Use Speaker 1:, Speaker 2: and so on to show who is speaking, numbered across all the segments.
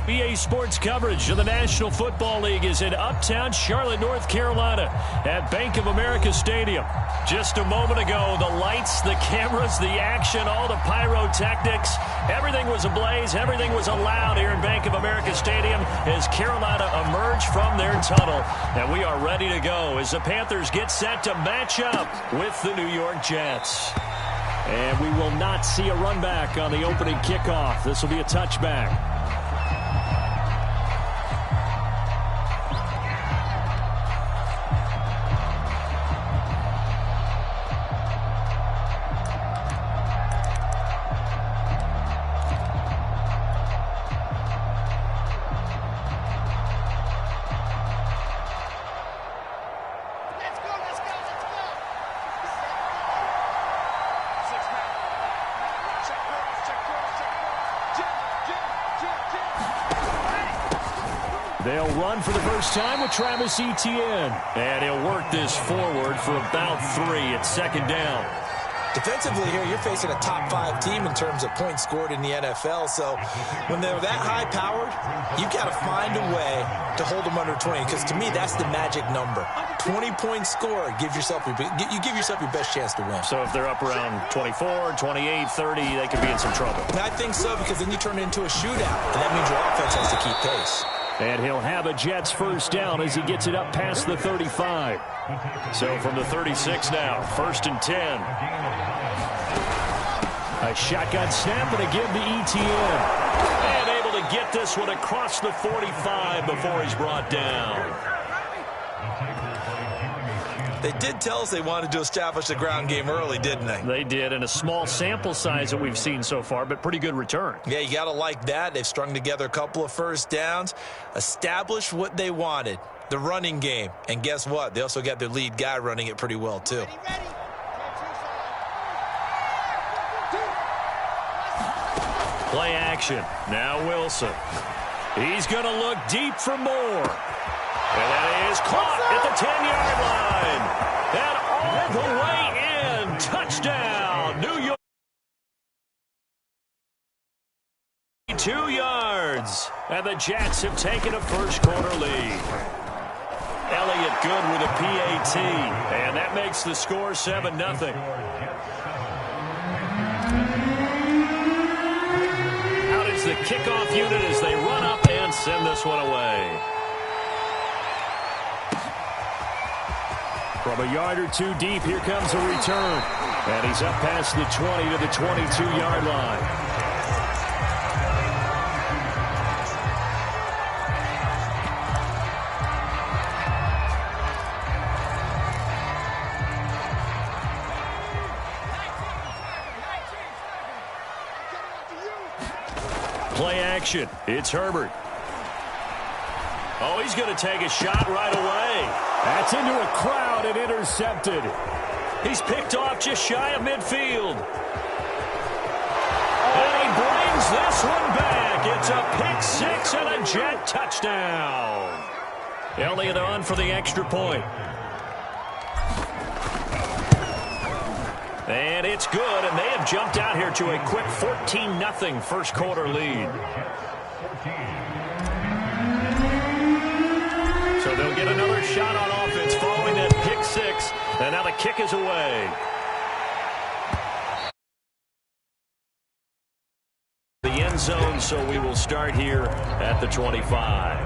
Speaker 1: EA Sports coverage of the National Football League is in uptown Charlotte, North Carolina at Bank of America Stadium. Just a moment ago, the lights, the cameras, the action, all the pyrotechnics, everything was ablaze, everything was allowed here in Bank of America Stadium as Carolina emerged from their tunnel. And we are ready to go as the Panthers get set to match up with the New York Jets. And we will not see a run back on the opening kickoff. This will be a touchback. They'll run for the first time with Travis Etienne. And he'll work this forward for about 3 at second down.
Speaker 2: Defensively here, you're facing a top 5 team in terms of points scored in the NFL. So when they're that high-powered, you've got to find a way to hold them under 20. Because to me, that's the magic number. 20-point score, you give yourself your best chance to win.
Speaker 1: So if they're up around 24, 28, 30, they could be in some trouble.
Speaker 2: I think so, because then you turn it into a shootout. And that means your offense has to keep pace.
Speaker 1: And he'll have a Jets first down as he gets it up past the 35. So from the 36 now, 1st and 10. A shotgun snap and a give to Etienne. And able to get this one across the 45 before he's brought down.
Speaker 2: They did tell us they wanted to establish the ground game early, didn't they?
Speaker 1: They did, and a small sample size that we've seen so far, but pretty good return.
Speaker 2: Yeah, you got to like that. They've strung together a couple of first downs, established what they wanted, the running game. And guess what? They also got their lead guy running it pretty well, too.
Speaker 1: Play action. Now Wilson. He's going to look deep for more. And that is caught at the 10-yard line. And all the way in. Touchdown, New York. 2 yards. And the Jets have taken a first-quarter lead. Elliott good with a PAT. And that makes the score 7-0. Out is the kickoff unit as they run up and send this one away. From a yard or 2 deep, here comes a return. And he's up past the 20 to the 22-yard line. Play action. It's Herbert. Oh, he's going to take a shot right away. That's into a crowd and intercepted. He's picked off just shy of midfield. And he brings this one back. It's a pick-6 and a Jet touchdown. Elliott on for the extra point. And it's good, and they have jumped out here to a quick 14-0 first-quarter lead. So they'll get another shot on offense following that pick-6, and now the kick is away. The end zone, so we will start here at the 25.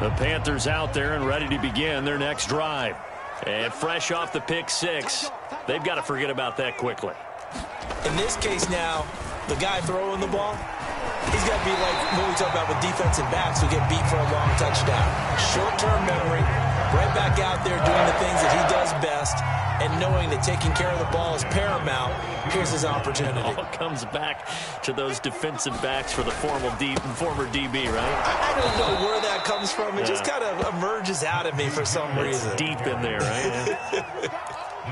Speaker 1: The Panthers out there and ready to begin their next drive. And fresh off the pick-6, they've got to forget about that quickly.
Speaker 2: In this case now, the guy throwing the ball, he's got to be like what we talk about with defensive backs who get beat for a long touchdown. Short-term memory, right back out there doing the things that he does best, and knowing that taking care of the ball is paramount. Here's his opportunity.
Speaker 1: All comes back to those defensive backs for the former DB, right?
Speaker 2: I don't know where that comes from. It just kind of emerges out of me for some reason.
Speaker 1: It's deep in there, right?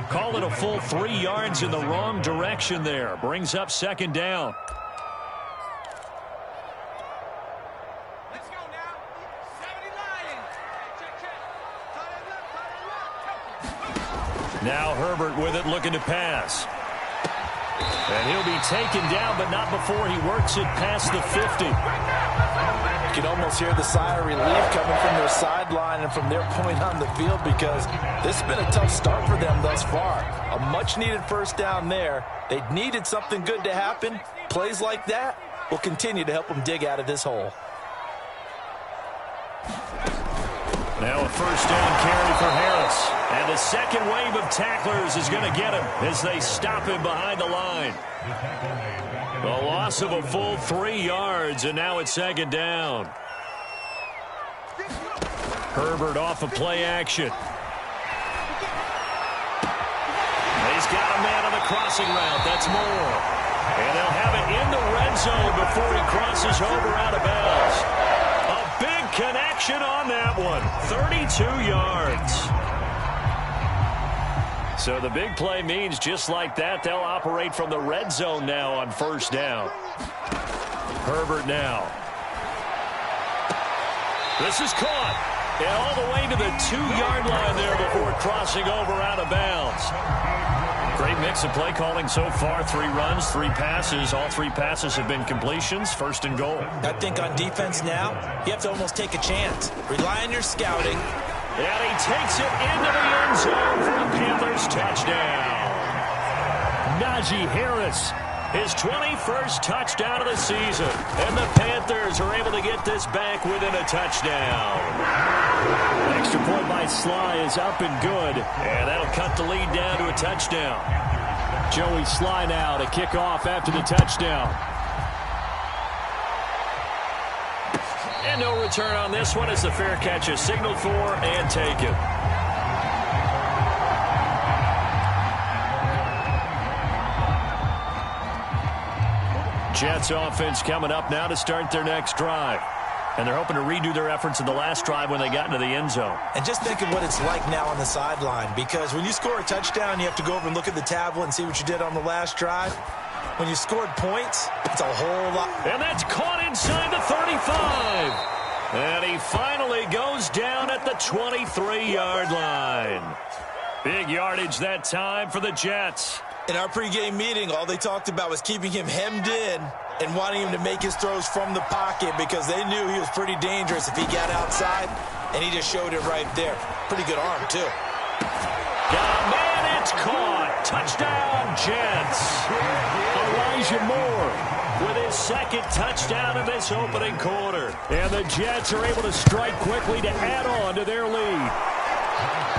Speaker 1: Call it a full 3 yards in the wrong direction there. Brings up second down. Now Herbert with it, looking to pass. And he'll be taken down, but not before he works it past the 50.
Speaker 2: You can almost hear the sigh of relief coming from their sideline and from their point on the field, because this has been a tough start for them thus far. A much-needed first down there. They needed something good to happen. Plays like that will continue to help them dig out of this hole.
Speaker 1: Now a first down carry for Harris. And the second wave of tacklers is going to get him as they stop him behind the line. A loss of a full 3 yards, and now it's second down. Herbert off of play action. He's got a man on the crossing route. That's Moore. And they'll have it in the red zone before he crosses over out of bounds. A big connection on that one. 32 yards. So the big play means just like that, they'll operate from the red zone now on first down. Herbert now. This is caught. And all the way to the 2-yard line there before crossing over out of bounds. Great mix of play calling so far. 3 runs, 3 passes. All 3 passes have been completions. First and goal.
Speaker 2: I think on defense now, you have to almost take a chance. Rely on your scouting.
Speaker 1: And he takes it into the end zone for a Panthers touchdown. Najee Harris, his 21st touchdown of the season. And the Panthers are able to get this back within a touchdown. Extra point by Sly is up and good. And that'll cut the lead down to a touchdown. Joey Sly now to kick off after the touchdown. And no return on this one as the fair catch is signaled for and taken. Jets offense coming up now to start their next drive. And they're hoping to redo their efforts in the last drive when they got into the end zone.
Speaker 2: And just think of what it's like now on the sideline, because when you score a touchdown, you have to go over and look at the tablet and see what you did on the last drive. When you scored points, it's a whole lot.
Speaker 1: And that's caught inside the 35. And he finally goes down at the 23-yard line. Big yardage that time for the Jets.
Speaker 2: In our pregame meeting, all they talked about was keeping him hemmed in and wanting him to make his throws from the pocket, because they knew he was pretty dangerous if he got outside, and he just showed it right there. Pretty good arm, too.
Speaker 1: Got a man, it's caught. Touchdown, Jets. Elijah Moore with his second touchdown of this opening quarter. And the Jets are able to strike quickly to add on to their lead.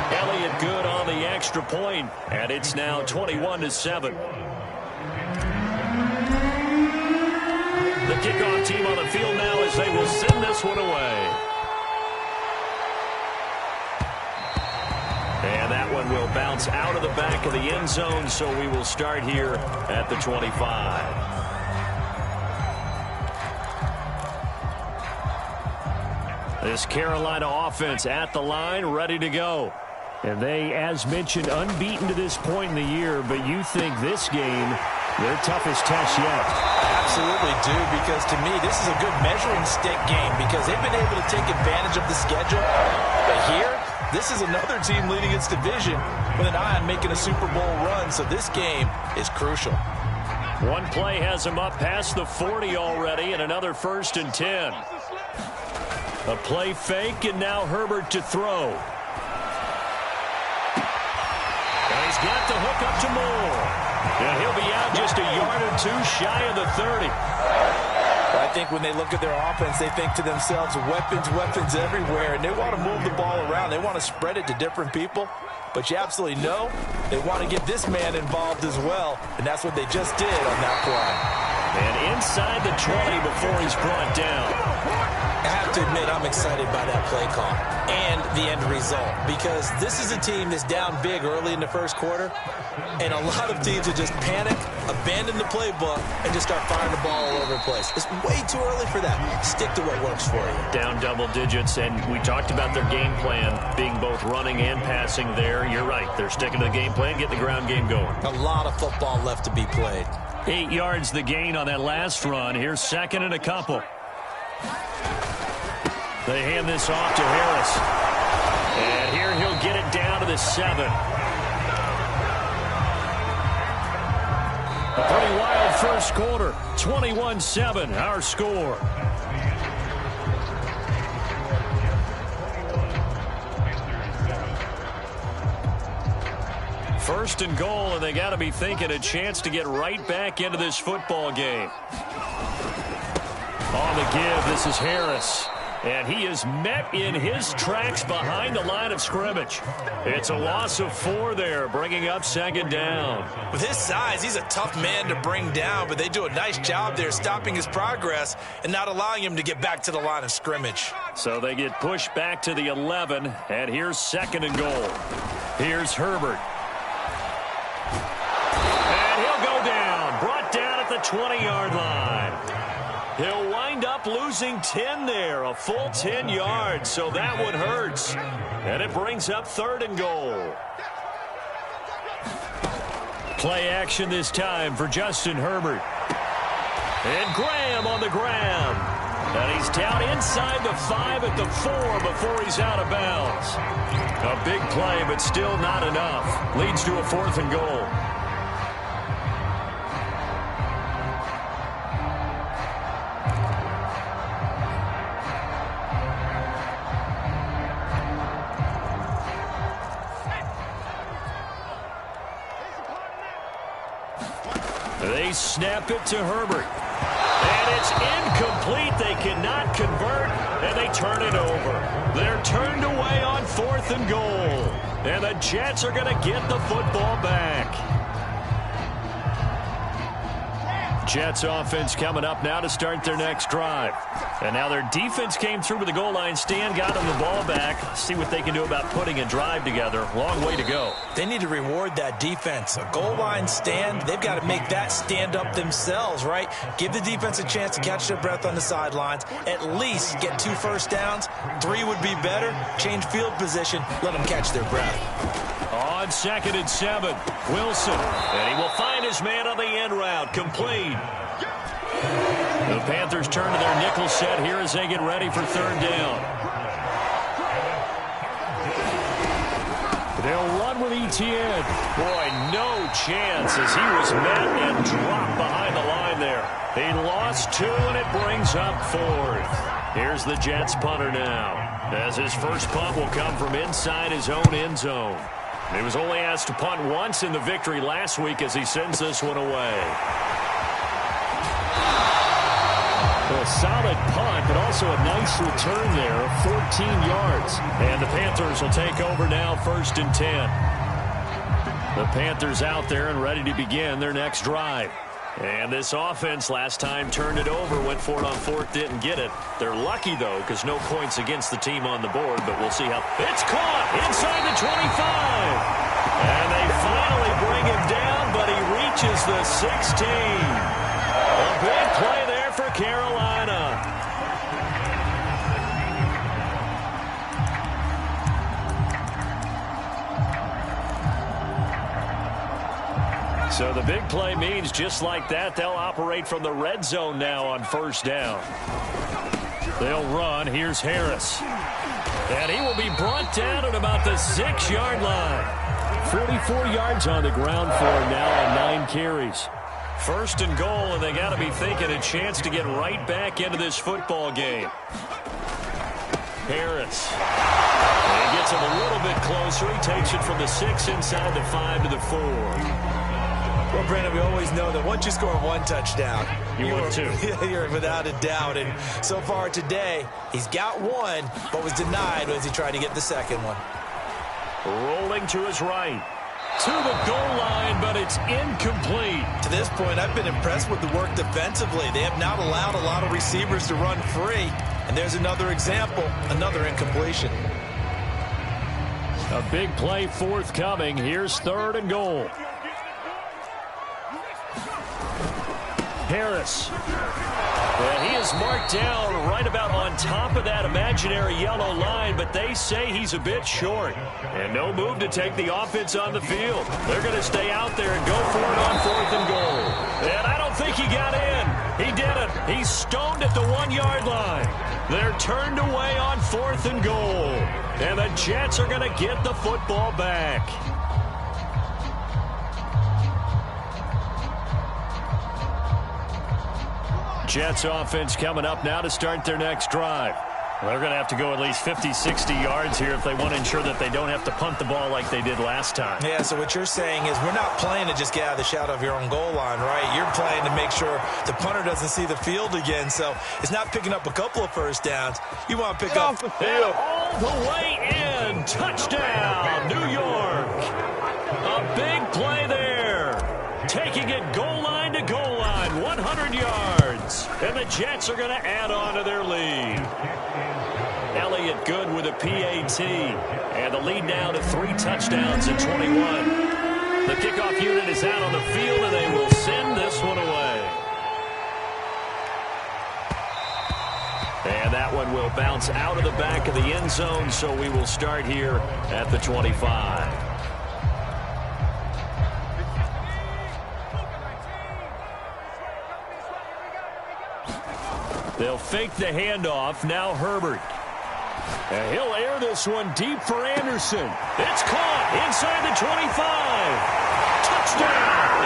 Speaker 1: Elliott good on the extra point, and it's now 21-7. The kickoff team on the field now as they will send this one away. And that one will bounce out of the back of the end zone, so we will start here at the 25. This Carolina offense at the line, ready to go. And they, as mentioned, unbeaten to this point in the year, but you think this game, their toughest test yet.
Speaker 2: Absolutely do, because to me, this is a good measuring stick game, because they've been able to take advantage of the schedule. But here, this is another team leading its division with an eye on making a Super Bowl run, so this game is crucial.
Speaker 1: One play has them up past the 40 already, and another 1st and 10. A play fake, and now Herbert to throw. And he's got the hook up to Moore. And he'll be out just a yard or 2 shy of the 30.
Speaker 2: I think when they look at their offense, they think to themselves, weapons everywhere, and they want to move the ball around. They want to spread it to different people. But you absolutely know they want to get this man involved as well, and that's what they just did on that play.
Speaker 1: And inside the 20 before he's brought down.
Speaker 2: I have to admit, I'm excited by that play call and the end result, because this is a team that's down big early in the first quarter, and a lot of teams will just panic, abandon the playbook, and just start firing the ball all over the place. It's way too early for that. Stick to what works for you.
Speaker 1: Down double digits, and we talked about their game plan being both running and passing there. You're right. They're sticking to the game plan, getting the ground game going.
Speaker 2: A lot of football left to be played.
Speaker 1: 8 yards the gain on that last run. Here's second and a couple. They hand this off to Harris. And here he'll get it down to the 7. A pretty wild first quarter. 21-7, our score. First and goal, and they got to be thinking a chance to get right back into this football game. On the give, this is Harris. And he is met in his tracks behind the line of scrimmage. It's a loss of 4 there, bringing up second down.
Speaker 2: With his size, he's a tough man to bring down, but they do a nice job there stopping his progress and not allowing him to get back to the line of scrimmage.
Speaker 1: So they get pushed back to the 11, and here's second and goal. Here's Herbert. And he'll go down, brought down at the 20-yard line. He'll wind up losing 10 there, a full 10 yards, so that one hurts. And it brings up third and goal. Play action this time for Justin Herbert. And Graham on the ground. And he's down inside the 5 at the 4 before he's out of bounds. A big play, but still not enough. Leads to a fourth and goal. They snap it to Herbert. And it's incomplete. They cannot convert, and they turn it over. They're turned away on fourth and goal. And the Jets are going to get the football back. Jets offense coming up now to start their next drive. And now their defense came through with the goal line stand, got them the ball back. See what they can do about putting a drive together. Long way to go.
Speaker 2: They need to reward that defense. A goal line stand, they've got to make that stand up themselves, right? Give the defense a chance to catch their breath on the sidelines. At least get 2 first downs. 3 would be better. Change field position. Let them catch their breath.
Speaker 1: On second and 7, Wilson. And he will find his man on the end route. Complete. The Panthers turn to their nickel set here as they get ready for third down. They'll run with Etienne. Boy, no chance as he was met and dropped behind the line there. He lost 2, and it brings up fourth. Here's the Jets punter now, as his first punt will come from inside his own end zone. He was only asked to punt once in the victory last week as he sends this one away. A solid punt, but also a nice return there of 14 yards. And the Panthers will take over now, first and 10. The Panthers out there and ready to begin their next drive. And this offense last time turned it over, went for it on fourth, didn't get it. They're lucky, though, because no points against the team on the board, but we'll see how. It's caught inside the 25. And they finally bring him down, but he reaches the 16. A big play there for Carolina. So the big play means just like that, they'll operate from the red zone now on first down. They'll run. Here's Harris. And he will be brought down at about the 6-yard line. 44 yards on the ground for him now on 9 carries. First and goal, and they got to be thinking a chance to get right back into this football game. Harris. And he gets him a little bit closer. He takes it from the 6 inside the 5 to the 4.
Speaker 2: Well, Brandon, we always know that once you score 1 touchdown,
Speaker 1: you're 2.
Speaker 2: You're without a doubt. And so far today, he's got 1, but was denied as he tried to get the second one.
Speaker 1: Rolling to his right. To the goal line, but it's incomplete.
Speaker 2: To this point, I've been impressed with the work defensively. They have not allowed a lot of receivers to run free. And there's another example, another incompletion.
Speaker 1: A big play forthcoming. Here's third and goal. Harris. And he is marked down right about on top of that imaginary yellow line, but they say he's a bit short. And no move to take the offense on the field. They're going to stay out there and go for it on fourth and goal. And I don't think he got in. He didn't. He's stoned at the 1-yard line. They're turned away on fourth and goal. And the Jets are going to get the football back. Jets offense coming up now to start their next drive. Well, they're going to have to go at least 50, 60 yards here if they want to ensure that they don't have to punt the ball like they did last time.
Speaker 2: Yeah, so what you're saying is we're not playing to just get out of the shadow of your own goal line, right? You're playing to make sure the punter doesn't see the field again. So it's not picking up a couple of first downs. You want to pick up the field.
Speaker 1: All the way in. Touchdown, New York. A big play there. Taking it goal line to goal line, 100 yards. And the Jets are going to add on to their lead. Elliott good with a PAT. And the lead now to 3 touchdowns at 21. The kickoff unit is out on the field, and they will send this one away. And that one will bounce out of the back of the end zone, so we will start here at the 25. They'll fake the handoff. Now Herbert. And he'll air this one deep for Anderson. It's caught inside the 25. Touchdown!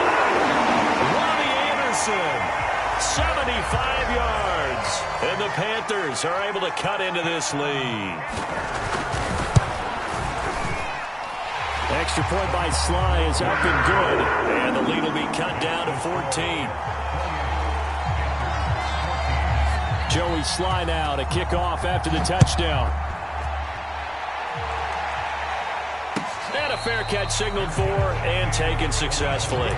Speaker 1: Robbie Anderson. 75 yards. And the Panthers are able to cut into this lead. Extra point by Sly is up and good. And the lead will be cut down to 14. Joey Sly now to kick off after the touchdown. And a fair catch signaled for and taken successfully.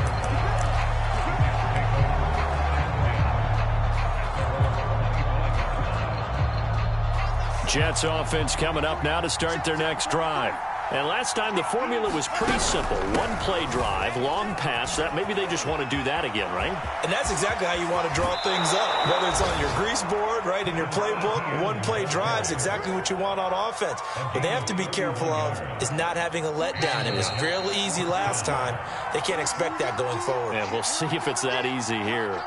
Speaker 1: Jets offense coming up now to start their next drive. And last time the formula was pretty simple. One play drive, long pass. That maybe they just want to do that again, right?
Speaker 2: And that's exactly how you want to draw things up. Whether it's on your grease board, right, in your playbook, one play drives exactly what you want on offense. What they have to be careful of is not having a letdown. It was real easy last time. They can't expect that going forward.
Speaker 1: And we'll see if it's that easy here.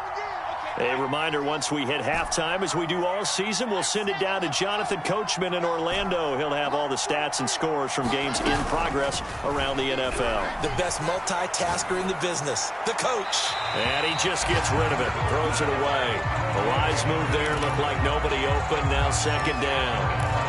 Speaker 1: A reminder, once we hit halftime, as we do all season, we'll send it down to Jonathan Coachman in Orlando. He'll have all the stats and scores from games in progress around the NFL.
Speaker 2: The best multitasker in the business, the coach.
Speaker 1: And he just gets rid of it, throws it away. The wise move there, looked like nobody open, now second down.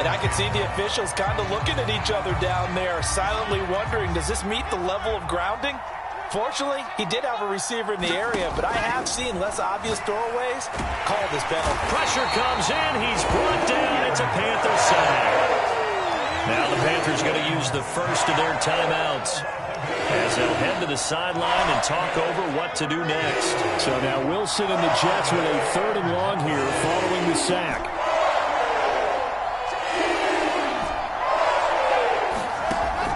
Speaker 3: And I can see the officials kind of looking at each other down there, silently wondering, does this meet the level of grounding? Fortunately, he did have a receiver in the area, but I have seen less obvious throwaways call this penalty.
Speaker 1: Pressure comes in. He's brought down. It's a Panther sack. Now the Panthers going to use the first of their timeouts as they'll head to the sideline and talk over what to do next. So now Wilson and the Jets with a 3rd and long here following the sack.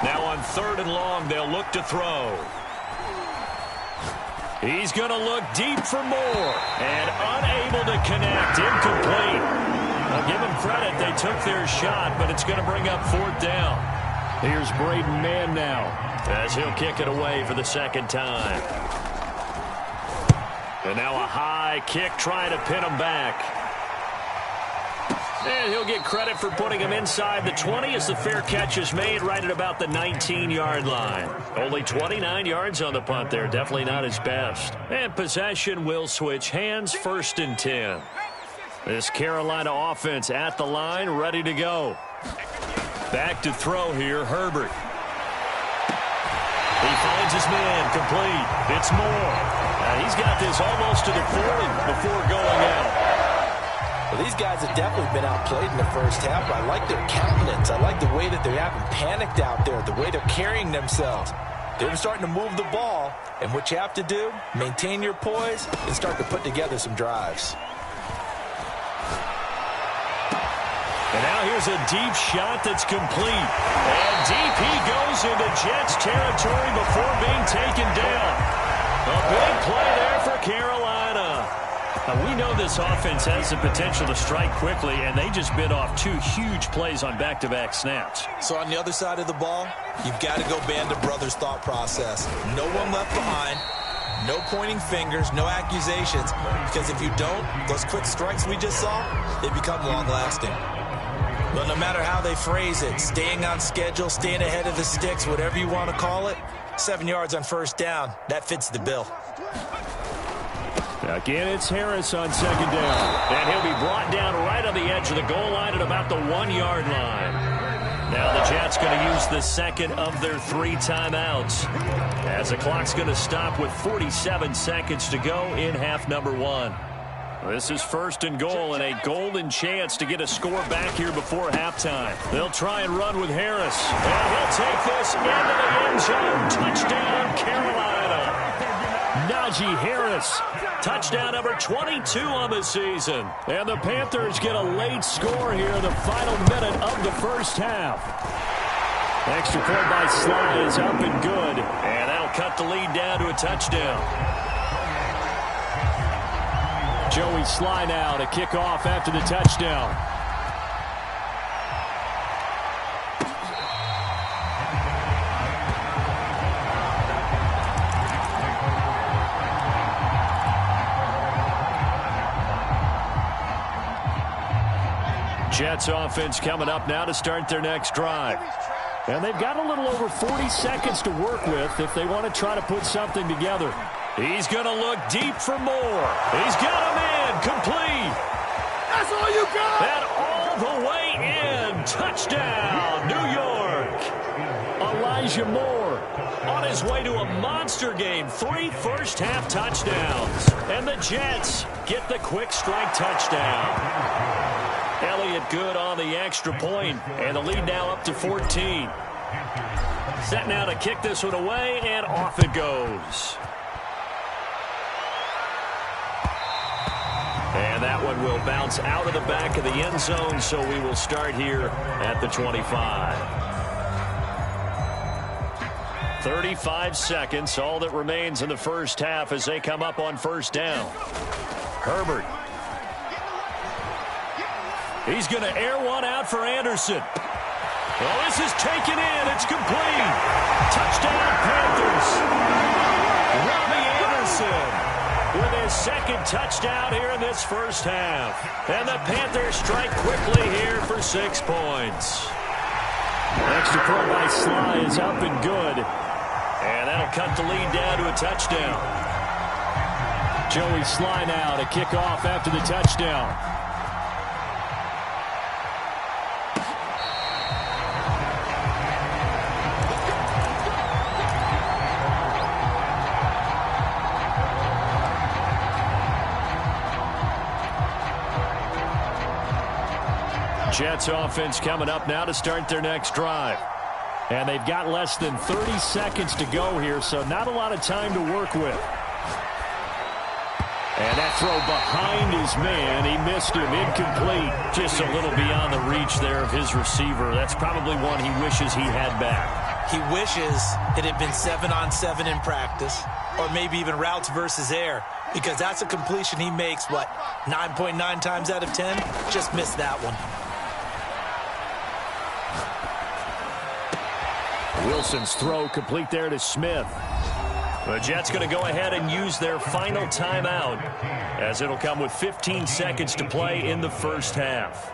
Speaker 1: Now on 3rd and long, they'll look to throw. He's going to look deep for more and unable to connect. Incomplete. I'll give them credit. They took their shot, but it's going to bring up 4th down. Here's Braden Mann now as he'll kick it away for the second time. And now a high kick trying to pin him back. And he'll get credit for putting him inside the 20 as the fair catch is made right at about the 19-yard line. Only 29 yards on the punt there. Definitely not his best. And possession will switch hands, 1st and 10. This Carolina offense at the line, ready to go. Back to throw here, Herbert. He finds his man, complete. It's Moore. He's got this almost to the 40 before going out.
Speaker 3: Well, these guys have definitely been outplayed in the first half, but I like their countenance. I like the way that they haven't panicked out there, the way they're carrying themselves. They're starting to move the ball, and what you have to do, maintain your poise and start to put together some drives.
Speaker 1: And now here's a deep shot that's complete. And deep he goes into Jets territory before being taken down. A big play there for Carolina. Now, we know this offense has the potential to strike quickly, and they just bit off 2 huge plays on back-to-back snaps.
Speaker 2: So on the other side of the ball, you've got to go band of brothers thought process. No one left behind. No pointing fingers, no accusations. Because if you don't, those quick strikes we just saw, they become long-lasting. But no matter how they phrase it, staying on schedule, staying ahead of the sticks, whatever you want to call it, 7 yards on 1st down, that fits the bill.
Speaker 1: Again, it's Harris on second down. And he'll be brought down right on the edge of the goal line at about the 1-yard line. Now the Jets going to use the second of their 3 timeouts, as the clock's going to stop with 47 seconds to go in half number 1. This is first and goal, and a golden chance to get a score back here before halftime. They'll try and run with Harris. And he'll take this into the end zone. Touchdown, Carolina. Najee Harris, touchdown number 22 on the season. And the Panthers get a late score here in the final minute of the first half. Extra point by Sly is up and good. And that'll cut the lead down to a touchdown. Joey Sly now to kick off after the touchdown. Jets offense coming up now to start their next drive. And they've got a little over 40 seconds to work with if they want to try to put something together. He's going to look deep for more. He's got him in. Complete.
Speaker 4: That's all you got.
Speaker 1: And all the way in. Touchdown, New York. Elijah Moore on his way to a monster game. 3 first-half touchdowns. And the Jets get the quick strike touchdown. Elliott good on the extra point, and the lead now up to 14. Set now to kick this one away, and off it goes. And that one will bounce out of the back of the end zone, so we will start here at the 25. 35 seconds, all that remains in the first half as they come up on first down. Herbert. He's going to air one out for Anderson. Well, this is taken in. It's complete. Touchdown, Panthers. Robbie Anderson with his second touchdown here in this first half. And the Panthers strike quickly here for 6 points. Extra point by Sly is up and good. And that'll cut the lead down to a touchdown. Joey Sly now to kick off after the touchdown. Jets offense coming up now to start their next drive. And they've got less than 30 seconds to go here, so not a lot of time to work with. And that throw behind his man, he missed him, incomplete. Just a little beyond the reach there of his receiver. That's probably one he wishes he had back.
Speaker 2: He wishes it had been 7-on-7 in practice, or maybe even routes versus air, because that's a completion he makes, 9.9 times out of 10? Just missed that one.
Speaker 1: Wilson's throw complete there to Smith. The Jets going to go ahead and use their final timeout, as it'll come with 15 seconds to play in the first half.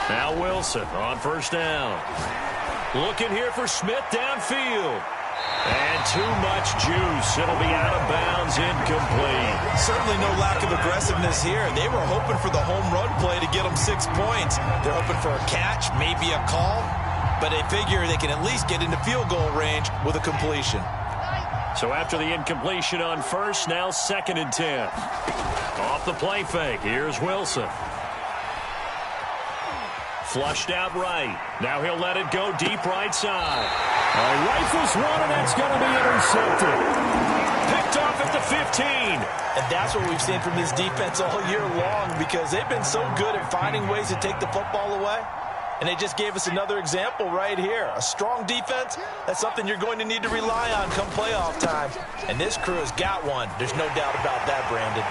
Speaker 1: Now Wilson on first down. Looking here for Smith downfield. And too much juice. It'll be out of bounds, incomplete.
Speaker 2: Certainly no lack of aggressiveness here. They were hoping for the home run play to get them 6 points. They're hoping for a catch, maybe a call, but they figure they can at least get into field goal range with a completion.
Speaker 1: So after the incompletion on first, now 2nd and 10. Off the play fake, here's Wilson. Flushed out right. Now he'll let it go deep right side. Rifles one, and that's going to be intercepted. Picked off at the 15.
Speaker 2: And that's what we've seen from this defense all year long, because they've been so good at finding ways to take the football away. And they just gave us another example right here. A strong defense, that's something you're going to need to rely on come playoff time. And this crew has got one. There's no doubt about that, Brandon.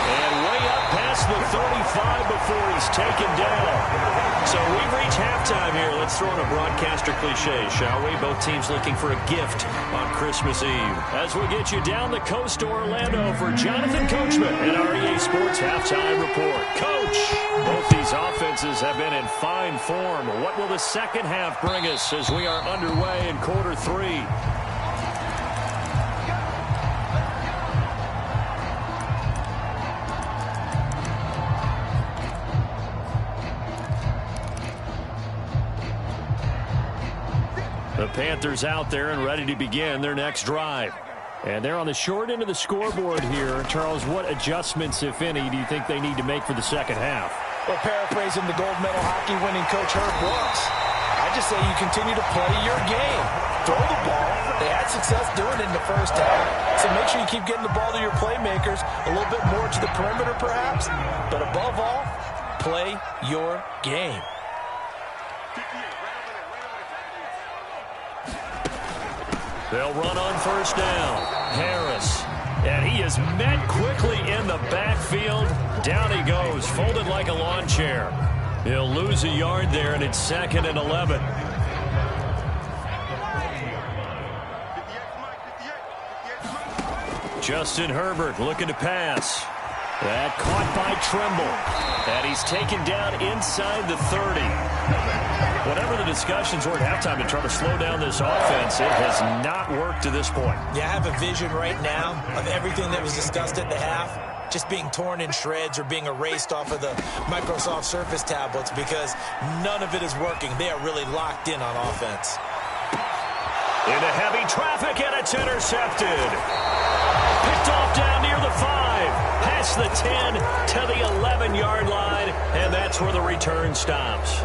Speaker 1: And way up past across the 35 before he's taken down. So we've reached halftime here. Let's throw in a broadcaster cliche, shall we? Both teams looking for a gift on Christmas Eve. As we get you down the coast to Orlando for Jonathan Coachman and our EA Sports Halftime Report. Coach, both these offenses have been in fine form. What will the second half bring us as we are underway in quarter 3? The Panthers out there and ready to begin their next drive. And they're on the short end of the scoreboard here. Charles, what adjustments, if any, do you think they need to make for the second half?
Speaker 3: Well, paraphrasing the gold medal hockey winning coach Herb Brooks, I just say you continue to play your game. Throw the ball. They had success doing it in the first half. So make sure you keep getting the ball to your playmakers, a little bit more to the perimeter perhaps. But above all, play your game.
Speaker 1: They'll run on first down. Harris. And he is met quickly in the backfield. Down he goes, folded like a lawn chair. He'll lose a yard there, and it's 2nd and 11. Justin Herbert looking to pass. That caught by Trimble. And he's taken down inside the 30. Whatever the discussions were at halftime to try to slow down this offense, it has not worked to this point.
Speaker 2: Yeah, I have a vision right now of everything that was discussed at the half just being torn in shreds or being erased off of the Microsoft Surface tablets because none of it is working. They are really locked in on offense.
Speaker 1: Into heavy traffic, and it's intercepted. Picked off down near the 5. Past the 10 to the 11-yard line, and that's where the return stops.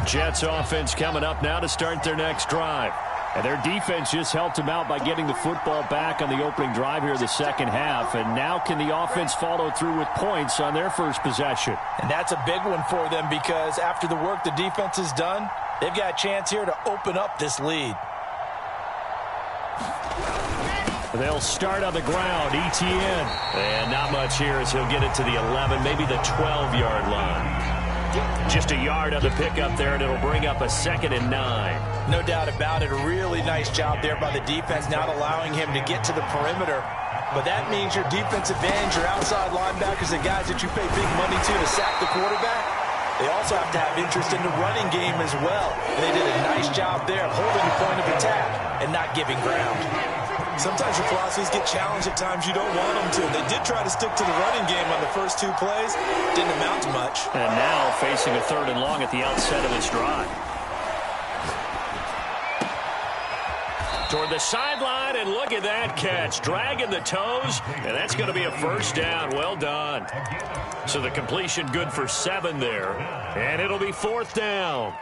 Speaker 1: Jets offense coming up now to start their next drive. And their defense just helped them out by getting the football back on the opening drive here the second half. And now can the offense follow through with points on their first possession?
Speaker 3: And that's a big one for them because after the work the defense has done, they've got a chance here to open up this lead.
Speaker 1: They'll start on the ground. ETN. And not much here as he'll get it to the 11, maybe the 12-yard line. Just a yard on the pickup there, and it'll bring up a 2nd and 9.
Speaker 3: No doubt about it. A really nice job there by the defense, not allowing him to get to the perimeter. But that means your defensive ends, your outside linebackers, the guys that you pay big money to sack the quarterback, they also have to have interest in the running game as well. And they did a nice job there of holding the point of attack and not giving ground.
Speaker 2: Sometimes your philosophies get challenged at times you don't want them to. They did try to stick to the running game on the first 2 plays. Didn't amount to much.
Speaker 1: And now facing a 3rd and long at the outset of this drive. Toward the sideline, and look at that catch. Dragging the toes, and that's going to be a first down. Well done. So the completion good for 7 there. And it'll be 4th down.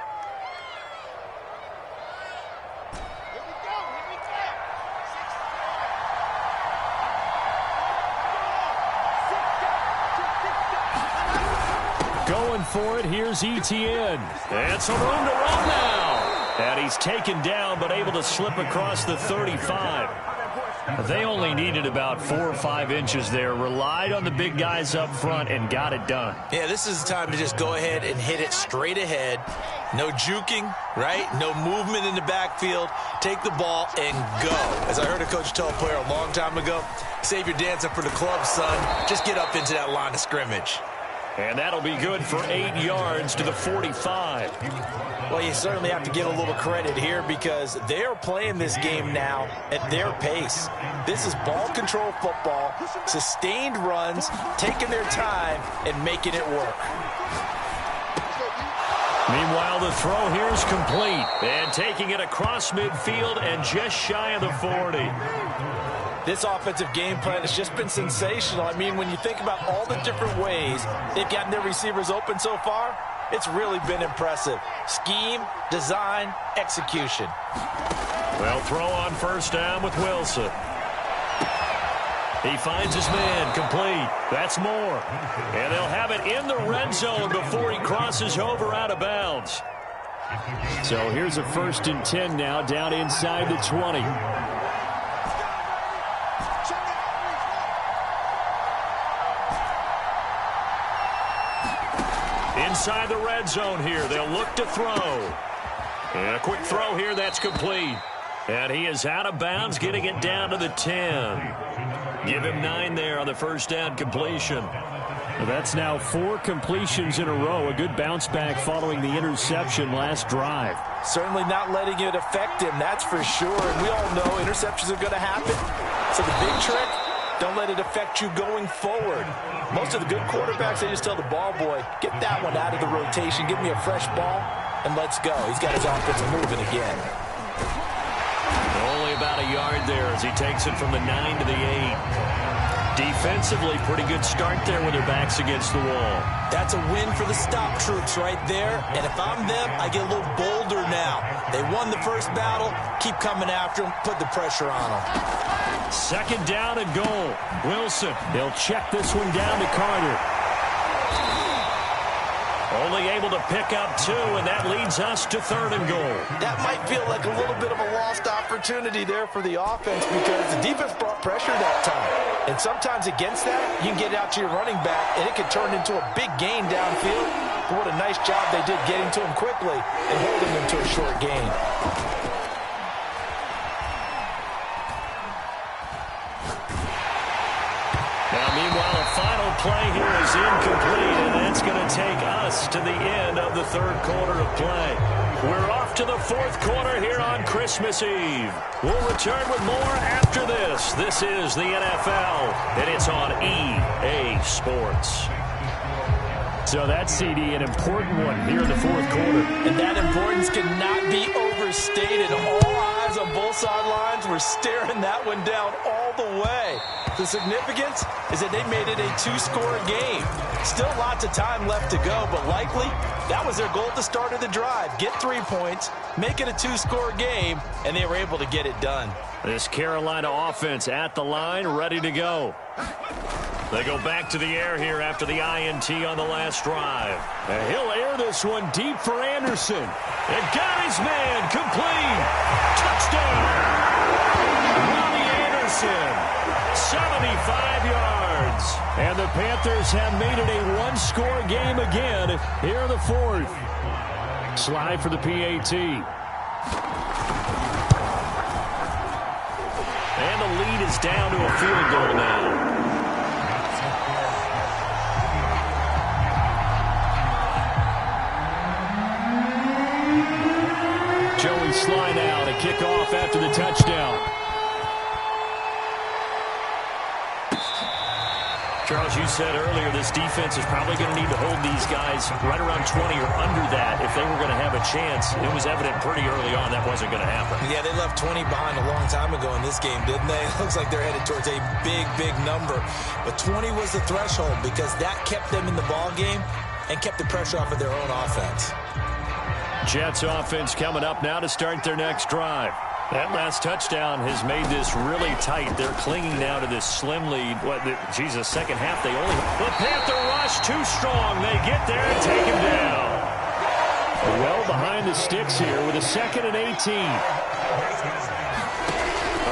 Speaker 1: Going for it, here's ETN. And some room to run now. And he's taken down, but able to slip across the 35. They only needed about 4 or 5 inches there. Relied on the big guys up front and got it done.
Speaker 2: Yeah, this is the time to just go ahead and hit it straight ahead. No juking, right? No movement in the backfield. Take the ball and go. As I heard a coach tell a player a long time ago, save your dancing for the club, son. Just get up into that line of scrimmage.
Speaker 1: And that'll be good for 8 yards to the 45.
Speaker 3: Well, you certainly have to give a little credit here because they're playing this game now at their pace. This is ball control football, sustained runs, taking their time, and making it work.
Speaker 1: Meanwhile, the throw here is complete. And taking it across midfield and just shy of the 40.
Speaker 3: This offensive game plan has just been sensational. I mean, when you think about all the different ways they've gotten their receivers open so far, it's really been impressive. Scheme, design, execution.
Speaker 1: Well, throw on first down with Wilson. He finds his man, complete. That's more. And they'll have it in the red zone before he crosses over out of bounds. So here's a 1st and 10 now, down inside the 20. Inside the red zone here. They'll look to throw. And a quick throw here. That's complete. And he is out of bounds, getting it down to the 10. Give him 9 there on the first down completion.
Speaker 5: Well, that's now 4 completions in a row. A good bounce back following the interception last drive.
Speaker 3: Certainly not letting it affect him, that's for sure. And we all know interceptions are going to happen. So the big trick, don't let it affect you going forward. Most of the good quarterbacks, they just tell the ball boy, get that one out of the rotation, give me a fresh ball, and let's go. He's got his offense moving again.
Speaker 1: Only about a yard there as he takes it from the 9 to the 8. Defensively, pretty good start there with their backs against the wall.
Speaker 2: That's a win for the stop troops right there. And if I'm them, I get a little bolder now. They won the first battle. Keep coming after them. Put the pressure on them.
Speaker 5: Second down and goal. Wilson, they'll check this one down to Carter.
Speaker 1: Only able to pick up 2, and that leads us to 3rd and goal.
Speaker 3: That might feel like a little bit of a lost opportunity there for the offense because the defense brought pressure that time. And sometimes against that, you can get out to your running back, and it can turn into a big gain downfield. But what a nice job they did getting to him quickly and holding him to a short gain.
Speaker 1: Now, meanwhile, a final play here is incomplete, and that's going to take us to the end of the 3rd quarter of play. We're off to the 4th quarter here on Christmas Eve. We'll return with more after this. This is the NFL, and it's on EA Sports.
Speaker 5: So that, CD, an important one here in the 4th quarter.
Speaker 3: And that importance cannot be overstated. All eyes on both sidelines were staring that one down all the way. The significance is that they made it a 2-score game. Still lots of time left to go, but likely that was their goal at the start of the drive. Get 3 points, make it a 2-score game, and they were able to get it done.
Speaker 1: This Carolina offense at the line, ready to go. They go back to the air here after the INT on the last drive.
Speaker 5: And he'll air this one deep for Anderson.
Speaker 1: And got his man, complete. Touchdown. Robbie Anderson. 75 yards.
Speaker 5: And the Panthers have made it a 1-score game again here in the 4th. Slide for the PAT.
Speaker 1: And the lead is down to a field goal now.
Speaker 5: Joey Sly now to kick off after the touchdown.
Speaker 1: Charles, you said earlier this defense is probably going to need to hold these guys right around 20 or under that if they were going to have a chance. It was evident pretty early on that wasn't going to happen.
Speaker 2: Yeah, they left 20 behind a long time ago in this game, didn't they? It looks like they're headed towards a big, big number. But 20 was the threshold because that kept them in the ball game and kept the pressure off of their own offense.
Speaker 1: Jets offense coming up now to start their next drive. That last touchdown has made this really tight. They're clinging now to this slim lead. Second half, they only... The Panther rush too strong. They get there and take him down.
Speaker 5: Well behind the sticks here with a 2nd and 18.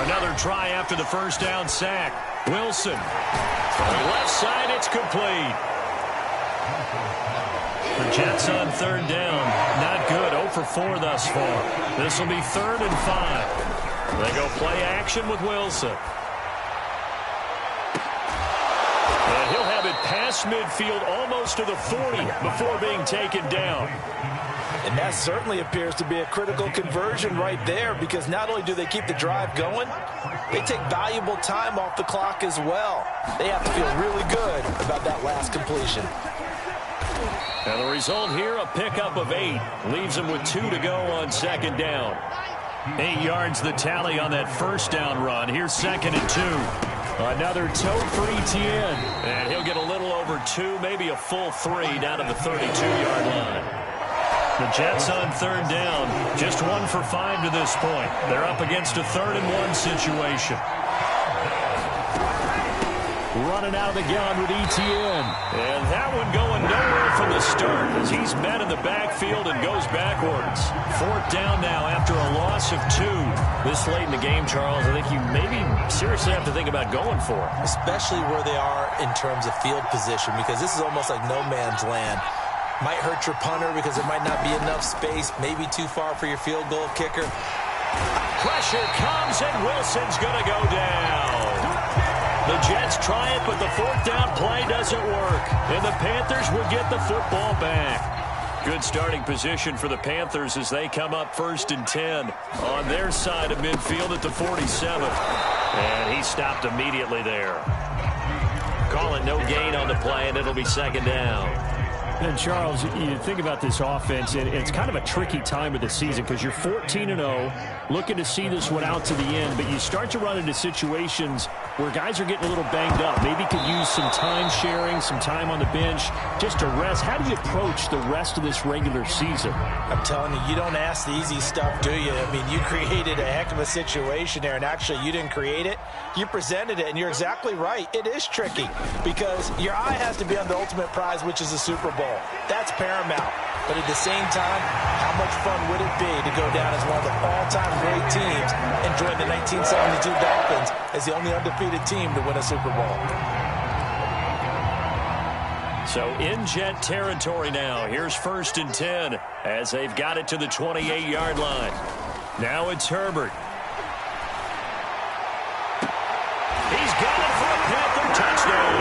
Speaker 1: Another try after the first down sack. Wilson. On the left side, it's complete. The Jets on 3rd down. Not good. 0 for 4 thus far. This will be 3rd and 5. They go play action with Wilson. And he'll have it past midfield almost to the 40 before being taken down.
Speaker 3: And that certainly appears to be a critical conversion right there because not only do they keep the drive going, they take valuable time off the clock as well. They have to feel really good about that last completion.
Speaker 1: And the result here, a pickup of 8. Leaves them with 2 to go on 2nd down. 8 yards the tally on that first down run. Here's 2nd and 2.
Speaker 5: Another tote for Etienne.
Speaker 1: And he'll get a little over 2, maybe a full 3 down to the 32-yard line. The Jets on 3rd down. Just 1 for 5 to this point. They're up against a 3rd and 1 situation.
Speaker 5: Running out of the gun with Etienne.
Speaker 1: And that one going nowhere from the start as he's met in the backfield and goes backwards. 4th down now after a loss of 2. This late in the game, Charles, I think you maybe seriously have to think about going for it.
Speaker 2: Especially where they are in terms of field position because this is almost like no man's land. Might hurt your punter because there might not be enough space, maybe too far for your field goal kicker.
Speaker 1: Pressure comes, and Wilson's going to go down. The Jets try it, but the fourth down play doesn't work, and the Panthers will get the football back. Good starting position for the Panthers as they come up 1st and 10 on their side of midfield at the 47. And he stopped immediately there. Call it no gain on the play, and it'll be 2nd down.
Speaker 5: And, Charles, you think about this offense, and it's kind of a tricky time of the season because you're 14-0, looking to see this one out to the end, but you start to run into situations where guys are getting a little banged up. Maybe could use some time sharing, some time on the bench, just to rest. How do you approach the rest of this regular season?
Speaker 2: I'm telling you, you don't ask the easy stuff, do you? I mean, you created a heck of a situation there, and actually you didn't create it. You presented it, and you're exactly right. It is tricky because your eye has to be on the ultimate prize, which is the Super Bowl. That's paramount. But at the same time, how much fun would it be to go down as one of the all-time great teams and join the 1972 Dolphins as the only undefeated team to win a Super Bowl?
Speaker 1: So in Jet territory now. Here's 1st and 10 as they've got it to the 28-yard line. Now it's Herbert. He's got it for a Panther touchdown.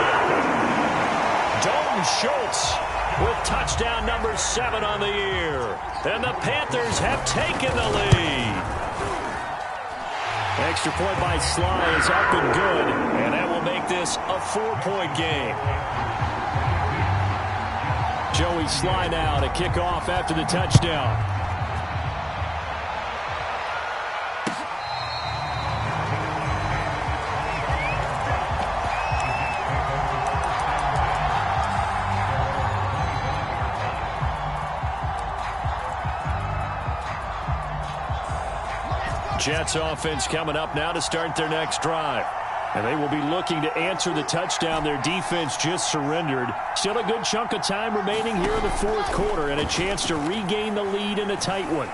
Speaker 1: Dalton Schultz with touchdown number 7 on the year. And the Panthers have taken the lead.
Speaker 5: Extra point by Sly is up and good, and that will make this a 4-point game. Joey Sly now to kick off after the touchdown. Jets offense coming up now to start their next drive. And they will be looking to answer the touchdown their defense just surrendered. Still a good chunk of time remaining here in the 4th quarter and a chance to regain the lead in a tight one.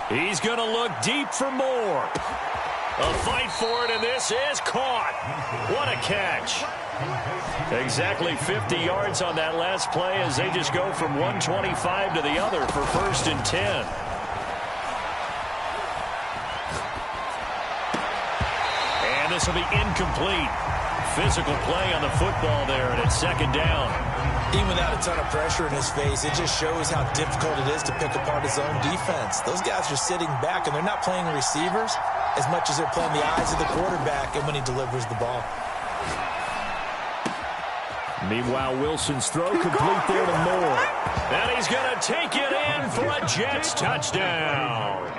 Speaker 1: He's going to look deep for more. A fight for it, and this is caught. What a catch. Exactly 50 yards on that last play as they just go from 125 to the other for 1st and 10. This will be incomplete. Physical play on the football there, and it's 2nd down.
Speaker 2: Even without a ton of pressure in his face, it just shows how difficult it is to pick apart his own defense. Those guys are sitting back, and they're not playing receivers as much as they're playing the eyes of the quarterback and when he delivers the ball.
Speaker 5: Meanwhile, Wilson's throw complete there to Moore.
Speaker 1: And he's going to take it in for a Jets touchdown.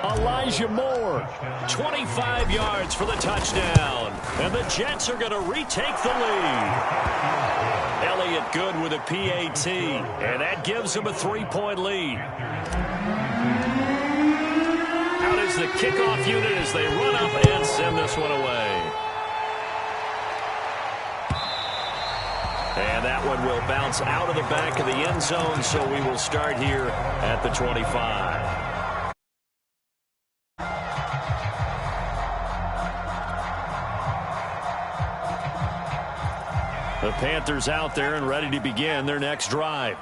Speaker 5: Elijah Moore.
Speaker 1: 25 yards for the touchdown. And the Jets are going to retake the lead. Elliott good with a PAT. And that gives them a 3-point lead. Out is the kickoff unit as they run up and send this one away. And that one will bounce out of the back of the end zone, so we will start here at the 25. The Panthers out there and ready to begin their next drive.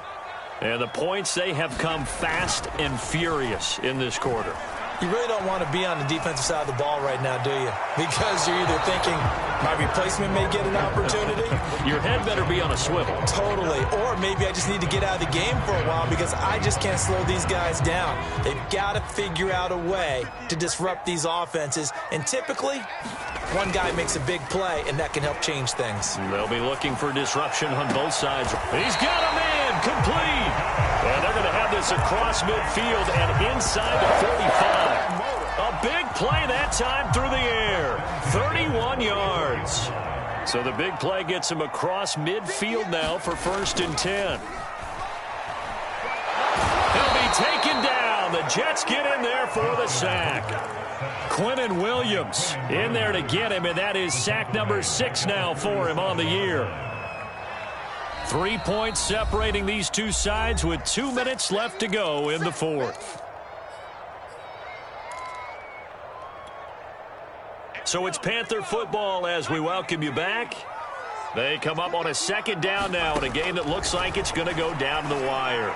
Speaker 1: And the points, they have come fast and furious in this quarter.
Speaker 2: You really don't want to be on the defensive side of the ball right now, do you? Because you're either thinking, my replacement may get an opportunity.
Speaker 1: Your head better be on a swivel.
Speaker 2: Totally. Or maybe I just need to get out of the game for a while because I just can't slow these guys down. They've got to figure out a way to disrupt these offenses. And typically, one guy makes a big play, and that can help change things.
Speaker 1: They'll be looking for disruption on both sides. He's got a man complete. And they're going to have this across midfield and inside the 45. A big play that time through the air. 31 yards. So the big play gets him across midfield now for 1st and 10. He'll be taken down. The Jets get in there for the sack. Quinnen Williams in there to get him, and that is sack number 6 now for him on the year. 3 points separating these two sides with 2 minutes left to go in the 4th. So it's Panther football as we welcome you back. They come up on a second down now in a game that looks like it's going to go down to the wire.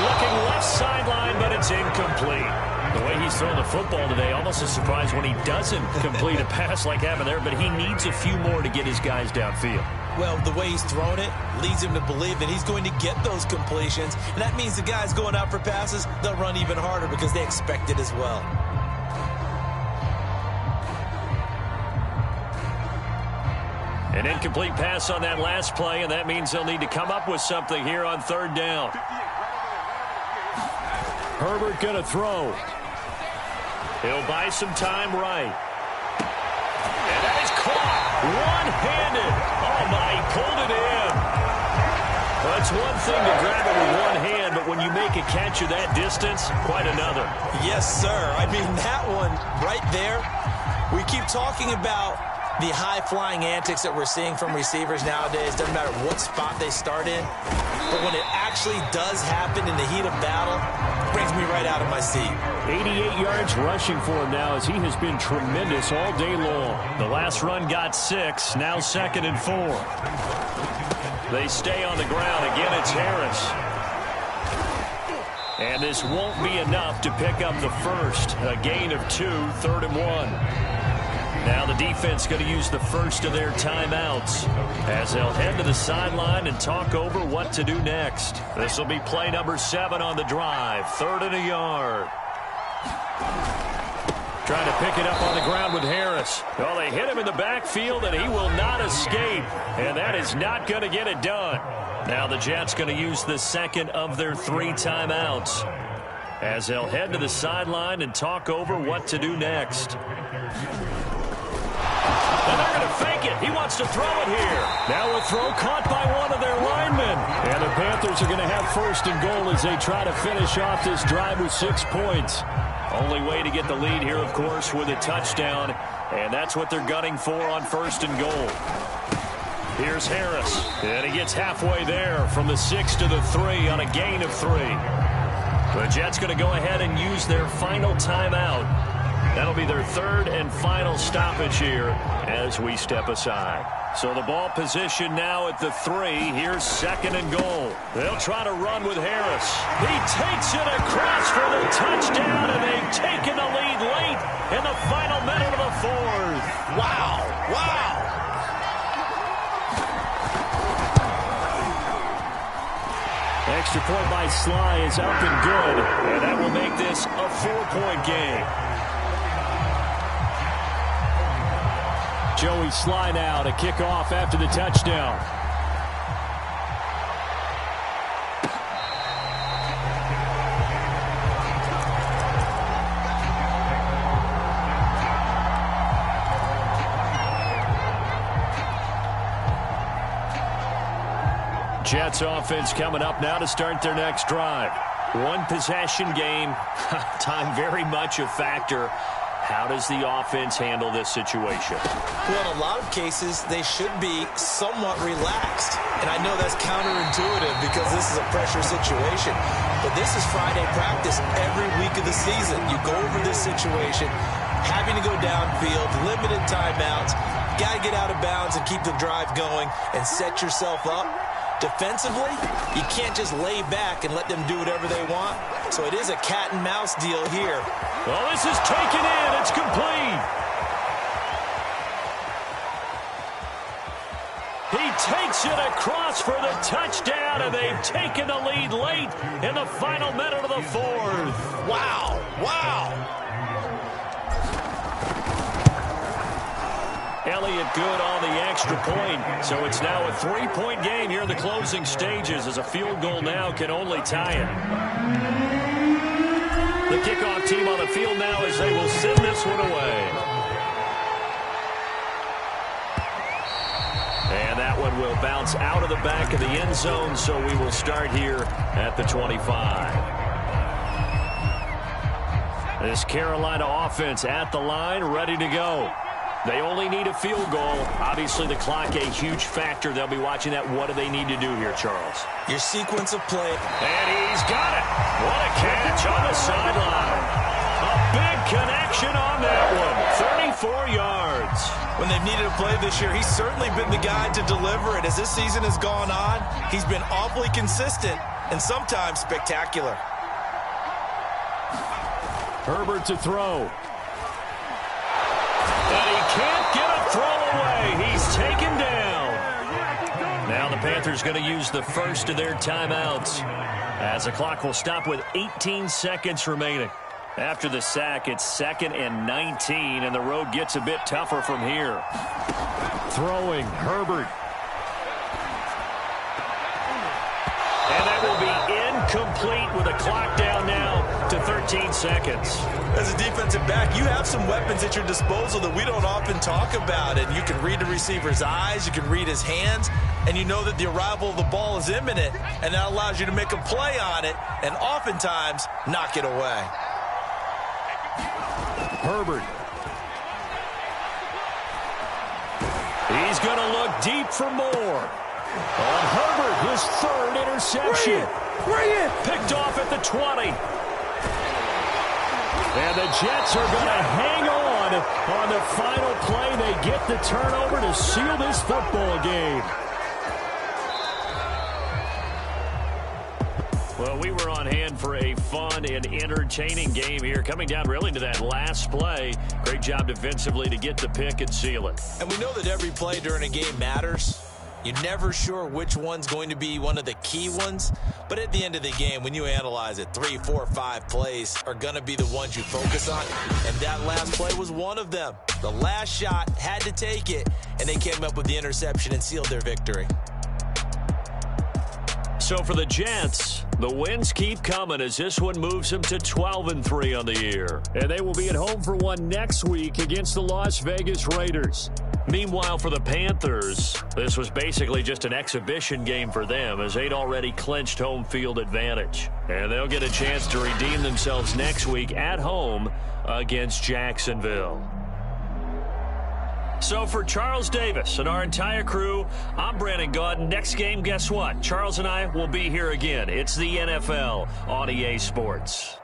Speaker 1: Looking left sideline, but it's incomplete. The way he's throwing the football today, almost a surprise when he doesn't complete a pass like happened there, but he needs a few more to get his guys downfield.
Speaker 2: Well, the way he's thrown it leads him to believe that he's going to get those completions, and that means the guys going out for passes, they'll run even harder because they expect it as well.
Speaker 1: An incomplete pass on that last play, and that means they'll need to come up with something here on third down. Herbert going to throw. He'll buy some time right. And that is caught one-handed. Oh, my, he pulled it in. Well, it's one thing to grab it with one hand, but when you make a catch of that distance, quite another.
Speaker 2: Yes, sir. I mean, that one right there, we keep talking about the high-flying antics that we're seeing from receivers nowadays. Doesn't matter what spot they start in. But when it actually does happen in the heat of battle, it brings me right out of my seat.
Speaker 5: 88 yards rushing for him now as he has been tremendous all day long.
Speaker 1: The last run got 6, now 2nd and 4. They stay on the ground. Again, it's Harris. And this won't be enough to pick up the first. A gain of 2, 3rd and 1. Now the defense going to use the first of their timeouts as they'll head to the sideline and talk over what to do next. This will be play number 7 on the drive. 3rd and a yard. Trying to pick it up on the ground with Harris. Well, they hit him in the backfield, and he will not escape. And that is not going to get it done. Now the Jets going to use the second of their 3 timeouts as they'll head to the sideline and talk over what to do next. And they're going to fake it. He wants to throw it here.
Speaker 5: Now a throw caught by one of their linemen. And the Panthers are going to have 1st and goal as they try to finish off this drive with 6 points.
Speaker 1: Only way to get the lead here, of course, with a touchdown. And that's what they're gunning for on 1st and goal. Here's Harris. And he gets halfway there from the 6 to the 3 on a gain of 3. The Jets going to go ahead and use their final timeout. That'll be their 3rd and final stoppage here as we step aside. So the ball position now at the 3. Here's 2nd and goal. They'll try to run with Harris. He takes it across for the touchdown, and they've taken the lead late in the final minute of the 4th.
Speaker 2: Wow. Wow.
Speaker 5: Extra point by Sly is up and good.
Speaker 1: And that will make this a 4-point game.
Speaker 5: Joey Sly now to kick off after the touchdown.
Speaker 1: Jets offense coming up now to start their next drive. 1 possession game. Time very much a factor. How does the offense handle this situation?
Speaker 2: Well, in a lot of cases, they should be somewhat relaxed. And I know that's counterintuitive because this is a pressure situation. But this is Friday practice every week of the season. You go over this situation, having to go downfield, limited timeouts, got to get out of bounds and keep the drive going and set yourself up. Defensively, you can't just lay back and let them do whatever they want. So it is a cat and mouse deal here.
Speaker 1: Well, this is taken in. It's complete. He takes it across for the touchdown, and they've taken the lead late in the final minute of the 4th.
Speaker 2: Wow. Wow.
Speaker 1: Elliott good on the extra point. So it's now a 3-point game here in the closing stages as a field goal now can only tie it. The kickoff team on the field now as they will send this one away. And that one will bounce out of the back of the end zone, so we will start here at the 25. This Carolina offense at the line, ready to go. They only need a field goal. Obviously, the clock a huge factor. They'll be watching that. What do they need to do here, Charles?
Speaker 2: Your sequence of play.
Speaker 1: And he's got it. What a catch on the sideline. A Big connection on that one. 34 yards.
Speaker 2: When they've needed a play this year, he's certainly been the guy to deliver it. As this season has gone on, he's been awfully consistent and sometimes spectacular.
Speaker 5: Herbert to throw.
Speaker 1: And he can't get a throw away. He's taken down. Now the Panthers going to use the first of their timeouts, as the clock will stop with 18 seconds remaining. After the sack, it's 2nd and 19, and the road gets a bit tougher from here.
Speaker 5: Throwing, Herbert.
Speaker 1: And that will be incomplete with a clock down now to 13 seconds.
Speaker 2: As a defensive back, you have some weapons at your disposal that we don't often talk about. And you can read the receiver's eyes, you can read his hands, and you know that the arrival of the ball is imminent, and that allows you to make a play on it and oftentimes knock it away.
Speaker 5: Herbert.
Speaker 1: He's going to look deep for more.
Speaker 5: On Herbert, his 3rd interception.
Speaker 4: Bring it!
Speaker 1: Picked off at the 20.
Speaker 5: And the Jets are going to hang on the final play. They get the turnover to seal this football game.
Speaker 1: Well, we were on hand for a fun and entertaining game here. Coming down really to that last play. Great job defensively to get the pick and seal it.
Speaker 2: And we know that every play during a game matters. You're never sure which one's going to be one of the key ones. But at the end of the game, when you analyze it, 3, 4, 5 plays are going to be the ones you focus on. And that last play was one of them. The last shot had to take it, and they came up with the interception and sealed their victory.
Speaker 1: So for the Jets, the wins keep coming as this one moves them to 12-3 on the year.
Speaker 5: And they will be at home for one next week against the Las Vegas Raiders.
Speaker 1: Meanwhile, for the Panthers, this was basically just an exhibition game for them as they'd already clinched home field advantage. And they'll get a chance to redeem themselves next week at home against Jacksonville. So for Charles Davis and our entire crew, I'm Brandon Gaudin. Next game, guess what? Charles and I will be here again. It's the NFL on EA Sports.